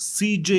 CJ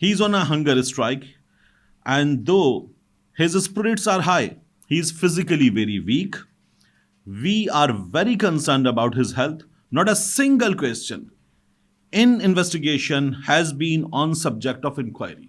he is on a hunger strike and though his spirits are high, he is physically very weak. We are very concerned about his health. Not a single question in investigation has been on subject of inquiry.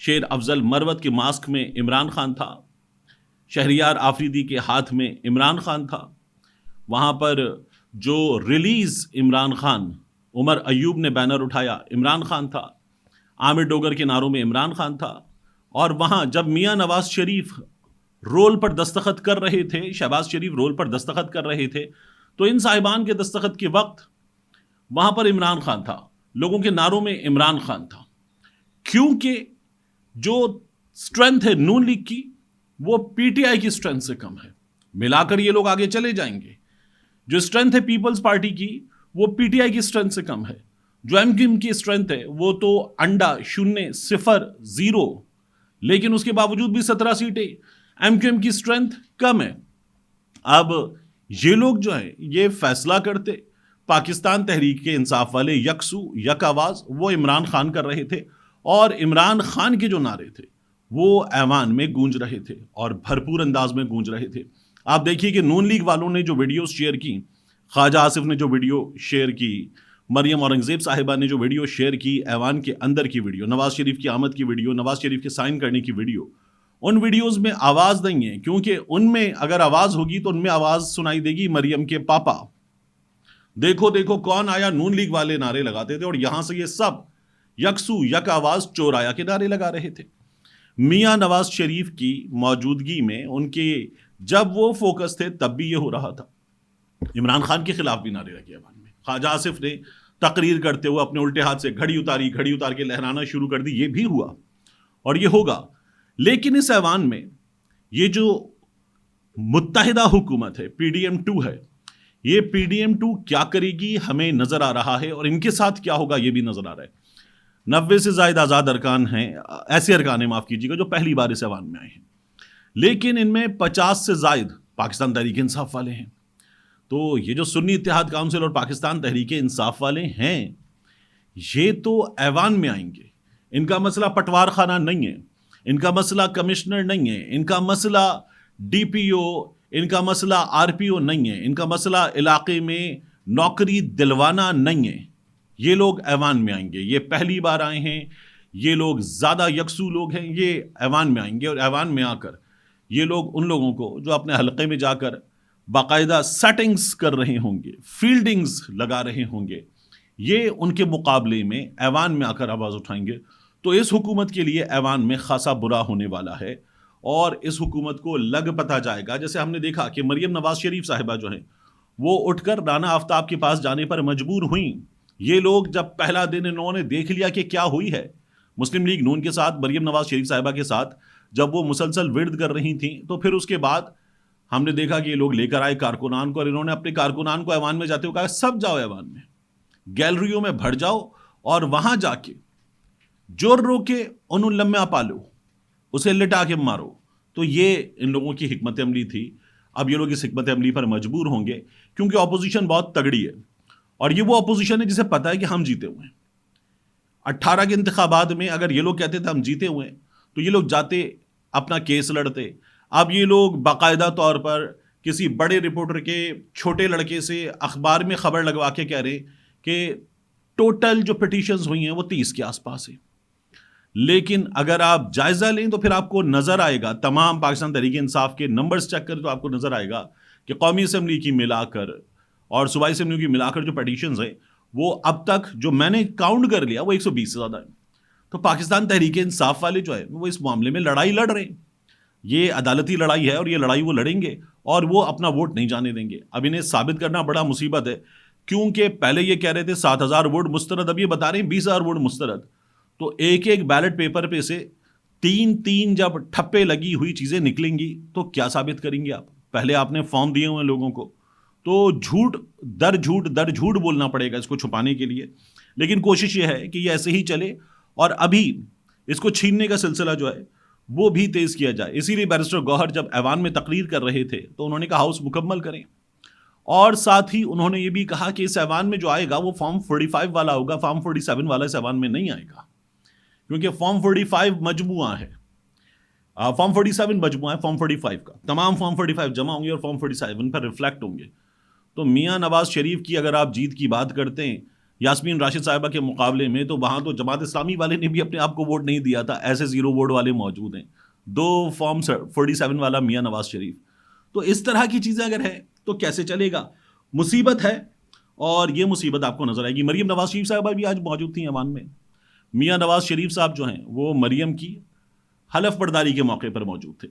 شیر افضل مروت کے mask میں عمران خان تھا، شہریار آفریدی کے ہاتھ میں عمران خان تھا، وہاں پر جو ریلیز عمران خان، عمر ایوب نے بینر اٹھایا عمران خان تھا، عامر ڈوگر کے نعروں میں عمران خان تھا، اور وہاں جب میاں نواز شریف رول پر دستخط کر رہے تھے، شہباز شریف رول پر دستخط کر رہے تھے، تو ان صاحبان کے دستخط کے وقت وہاں پر عمران خان تھا، لوگوں کے نعروں میں عمران خان تھا، کیونکہ جو اسٹرینتھ ہے نون لیگ کی وہ پی ٹی آئی کی اسٹرینتھ سے کم ہے. ملا کر یہ لوگ آگے چلے جائیں گے. جو اسٹرینتھ ہے پیپلز پارٹی کی وہ پی ٹی آئی کی اسٹرینتھ سے کم ہے. جو ایم کیو ایم کی اسٹرینتھ ہے وہ تو انڈا 0-0، لیکن اس کے باوجود بھی 17 سیٹیں ایم کیو ایم کی اسٹرینتھ کم ہے. اب یہ لوگ جو ہیں یہ فیصلہ کرتے، پاکستان تحریک انصاف والے یکسو یک آواز وہ عمران خان کر رہے تھے، اور عمران خان کے جو نعرے تھے وہ ایوان میں گونج رہے تھے اور بھرپور انداز میں گونج رہے تھے. آپ دیکھیے کہ نون لیگ والوں نے جو ویڈیوز شیئر کی، خواجہ آصف نے جو ویڈیو شیئر کی، مریم اورنگزیب صاحبہ نے جو ویڈیو شیئر کی، ایوان کے اندر کی ویڈیو، نواز شریف کی آمد کی ویڈیو، نواز شریف کے سائن کرنے کی ویڈیو، ان ویڈیوز میں آواز نہیں ہے، کیونکہ ان میں اگر آواز ہوگی تو ان میں آواز سنائی دے گی مریم کے پاپا. دیکھو دیکھو کون آیا، نون لیگ والے نعرے لگاتے تھے، اور یہاں سے یہ سب یکسو یک آواز چور آیا کے نعرے لگا رہے تھے. میاں نواز شریف کی موجودگی میں ان کے جب وہ فوکس تھے تب بھی یہ ہو رہا تھا. عمران خان کے خلاف بھی نعرے لگے ایوان میں. خواجہ آصف نے تقریر کرتے ہوئے اپنے الٹے ہاتھ سے گھڑی اتار کے لہرانا شروع کر دی. یہ بھی ہوا اور یہ ہوگا. لیکن اس ایوان میں یہ جو متحدہ حکومت ہے، پی ڈی ایم 2 ہے، یہ پی ڈی ایم 2 کیا کرے گی ہمیں نظر آ رہا ہے، اور ان کے ساتھ کیا ہوگا یہ بھی نظر آ رہا ہے. 90 سے زائد آزاد ارکان ہیں، ایسے ارکان ہیں معاف کیجیے گا جو پہلی بار اس ایوان میں آئے ہیں، لیکن ان میں 50 سے زائد پاکستان تحریک انصاف والے ہیں. تو یہ جو سنی اتحاد کونسل اور پاکستان تحریک انصاف والے ہیں یہ تو ایوان میں آئیں گے. ان کا مسئلہ پٹوار خانہ نہیں ہے، ان کا مسئلہ کمشنر نہیں ہے، ان کا مسئلہ ڈی پی او، ان کا مسئلہ آر پی او نہیں ہے، ان کا مسئلہ علاقے میں نوکری دلوانا نہیں ہے. یہ لوگ ایوان میں آئیں گے. یہ پہلی بار آئے ہیں، یہ لوگ زیادہ یکسو لوگ ہیں، یہ ایوان میں آئیں گے، اور ایوان میں آ کر یہ لوگ ان لوگوں کو جو اپنے حلقے میں جا کر باقاعدہ سیٹنگز کر رہے ہوں گے، فیلڈنگز لگا رہے ہوں گے، یہ ان کے مقابلے میں ایوان میں آ کر آواز اٹھائیں گے. تو اس حکومت کے لیے ایوان میں خاصا برا ہونے والا ہے، اور اس حکومت کو لگ پتہ جائے گا. جیسے ہم نے دیکھا کہ مریم نواز شریف صاحبہ جو ہیں وہ اٹھ کر رانا آفتاب کے پاس جانے پر مجبور ہوئیں. یہ لوگ جب پہلا دن انہوں نے دیکھ لیا کہ کیا ہوئی ہے مسلم لیگ نون کے ساتھ، مریم نواز شریف صاحبہ کے ساتھ، جب وہ مسلسل ورد کر رہی تھیں، تو پھر اس کے بعد ہم نے دیکھا کہ یہ لوگ لے کر آئے کارکنان کو، اور انہوں نے اپنے کارکنان کو ایوان میں جاتے ہوئے کہا سب جاؤ ایوان میں، گیلریوں میں بھر جاؤ، اور وہاں جا کے جور رو کے انہوں لمحہ پالو، اسے لٹا کے مارو. تو یہ ان لوگوں کی حکمت عملی تھی. اب یہ لوگ اس حکمت عملی پر مجبور ہوں گے کیونکہ اپوزیشن بہت تگڑی ہے، اور یہ وہ اپوزیشن ہے جسے پتہ ہے کہ ہم جیتے ہوئے ہیں. 18 کے انتخابات میں اگر یہ لوگ کہتے تھے ہم جیتے ہوئے ہیں تو یہ لوگ جاتے اپنا کیس لڑتے. اب یہ لوگ باقاعدہ طور پر کسی بڑے رپورٹر کے چھوٹے لڑکے سے اخبار میں خبر لگوا کے کہہ رہے کہ ٹوٹل جو پٹیشنز ہوئی ہیں وہ 30 کے آس پاس ہیں. لیکن اگر آپ جائزہ لیں تو پھر آپ کو نظر آئے گا، تمام پاکستان تحریک انصاف کے نمبرز چیک کریں تو آپ کو نظر آئے گا کہ قومی اسمبلی کی ملا کر اور صوبائی اسمبلی کی ملا کر جو پٹیشنز ہیں وہ اب تک جو میں نے کاؤنٹ کر لیا وہ 120 سے زیادہ ہیں. تو پاکستان تحریک انصاف والے جو ہے وہ اس معاملے میں لڑائی لڑ رہے ہیں. یہ عدالتی لڑائی ہے، اور یہ لڑائی وہ لڑیں گے اور وہ اپنا ووٹ نہیں جانے دیں گے. اب انہیں ثابت کرنا بڑا مصیبت ہے، کیونکہ پہلے یہ کہہ رہے تھے 7,000 ووٹ مسترد، اب یہ بتا رہے ہیں 20,000 ووٹ مسترد. تو ایک ایک بیلٹ پیپر پہ سے 3 جب ٹھپے لگی ہوئی چیزیں نکلیں گی تو کیا ثابت کریں گے آپ؟ پہلے آپ نے فارم دیے ہوئے لوگوں کو، تو جھوٹ در جھوٹ بولنا پڑے گا اس کو چھپانے کے لیے. لیکن کوشش یہ ہے کہ یہ ایسے ہی چلے، اور ابھی اس کو چھیننے کا سلسلہ جو ہے وہ بھی تیز کیا جائے. اسی لیے بیرسٹر گوہر جب ایوان میں تقریر کر رہے تھے تو انہوں نے کہا ہاؤس مکمل کریں، اور ساتھ ہی انہوں نے یہ بھی کہا کہ اس ایوان میں جو آئے گا وہ فارم 45 والا ہوگا، فارم 47 والا اس ایوان میں نہیں آئے گا، کیونکہ فارم 45 مجموعہ ہے، فارم 47 مجموعہ ہے فارم 45 کا. تمام فارم 45 جمع ہوں گے اور فارم 47 پر ریفلیکٹ ہوں گے. تو میاں نواز شریف کی اگر آپ جیت کی بات کرتے ہیں یاسمین راشد صاحبہ کے مقابلے میں تو وہاں تو جماعت اسلامی والے نے بھی اپنے آپ کو ووٹ نہیں دیا تھا، ایسے 0 ووٹ والے موجود ہیں. 2 فارم 47 والا میاں نواز شریف. تو اس طرح کی چیزیں اگر ہے تو کیسے چلے گا؟ مصیبت ہے. اور یہ مصیبت آپ کو نظر آئے گی. مریم نواز شریف صاحبہ بھی آج موجود تھیں ایوان میں. میاں نواز شریف صاحب جو ہیں وہ مریم کی حلف برداری کے موقع پر موجود تھے.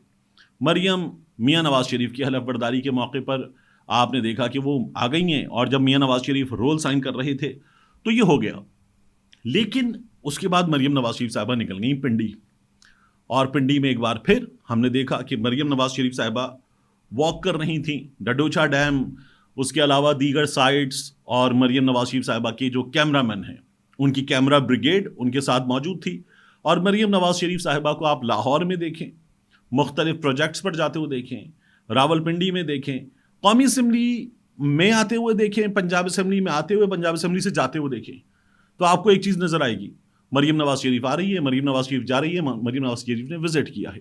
مریم میاں نواز شریف کی حلف برداری کے موقع پر آپ نے دیکھا کہ وہ آ گئی ہیں، اور جب میاں نواز شریف رول سائن کر رہے تھے تو یہ ہو گیا. لیکن اس کے بعد مریم نواز شریف صاحبہ نکل گئیں پنڈی، اور پنڈی میں ایک بار پھر ہم نے دیکھا کہ مریم نواز شریف صاحبہ واک کر رہی تھیں ڈڈوچا ڈیم، اس کے علاوہ دیگر سائٹس، اور مریم نواز شریف صاحبہ کے جو کیمرہ مین ہیں ان کی کیمرہ بریگیڈ ان کے ساتھ موجود تھی. اور مریم نواز شریف صاحبہ کو آپ لاہور میں دیکھیں، مختلف پروجیکٹس پر جاتے ہوئے دیکھیں، راول پنڈی میں دیکھیں، قومی اسمبلی میں آتے ہوئے دیکھیں، پنجاب اسمبلی میں آتے ہوئے، پنجاب اسمبلی سے جاتے ہوئے دیکھیں، تو آپ کو ایک چیز نظر آئے گی. مریم نواز شریف آ رہی ہے، مریم نواز شریف جا رہی ہے، مریم نواز شریف نے وزٹ کیا ہے.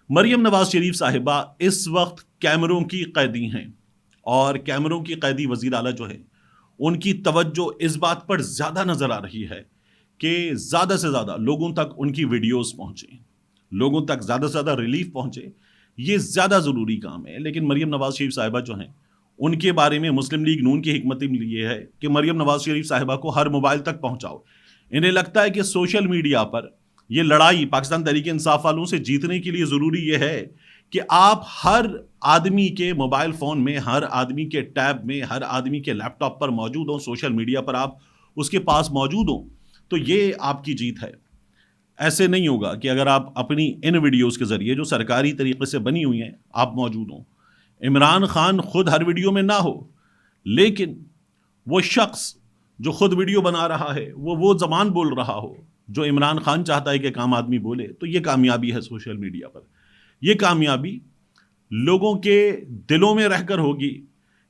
مریم نواز شریف صاحبہ اس وقت کیمروں کی قیدی ہیں، اور کیمروں کی قیدی وزیر اعلیٰ جو ہے ان کی توجہ اس بات پر زیادہ نظر آ رہی ہے کہ زیادہ سے زیادہ لوگوں تک ان کی ویڈیوز پہنچیں، لوگوں تک زیادہ سے زیادہ ریلیف پہنچے. یہ زیادہ ضروری کام ہے. لیکن مریم نواز شریف صاحبہ جو ہیں ان کے بارے میں مسلم لیگ نون کی حکمت عملی یہ ہے کہ مریم نواز شریف صاحبہ کو ہر موبائل تک پہنچاؤ. انہیں لگتا ہے کہ سوشل میڈیا پر یہ لڑائی پاکستان تحریک انصاف والوں سے جیتنے کے لیے ضروری یہ ہے کہ آپ ہر آدمی کے موبائل فون میں، ہر آدمی کے ٹیب میں، ہر آدمی کے لیپ ٹاپ پر موجود ہوں، سوشل میڈیا پر آپ اس کے پاس موجود ہوں. تو یہ آپ کی جیت ہے. ایسے نہیں ہوگا کہ اگر آپ اپنی ان ویڈیوز کے ذریعے جو سرکاری طریقے سے بنی ہوئی ہیں آپ موجود ہوں. عمران خان خود ہر ویڈیو میں نہ ہو، لیکن وہ شخص جو خود ویڈیو بنا رہا ہے وہ زبان بول رہا ہو جو عمران خان چاہتا ہے کہ ایک عام آدمی بولے، تو یہ کامیابی ہے سوشل میڈیا پر. یہ کامیابی لوگوں کے دلوں میں رہ کر ہوگی.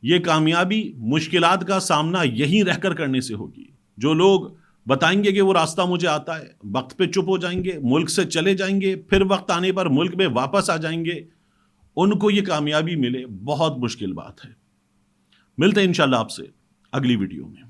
یہ کامیابی مشکلات کا سامنا یہیں رہ کر کرنے سے ہوگی. جو لوگ بتائیں گے کہ وہ راستہ مجھے آتا ہے، وقت پہ چپ ہو جائیں گے، ملک سے چلے جائیں گے، پھر وقت آنے پر ملک میں واپس آ جائیں گے، ان کو یہ کامیابی ملے بہت مشکل بات ہے. ملتے ہیں انشاءاللہ آپ سے اگلی ویڈیو میں.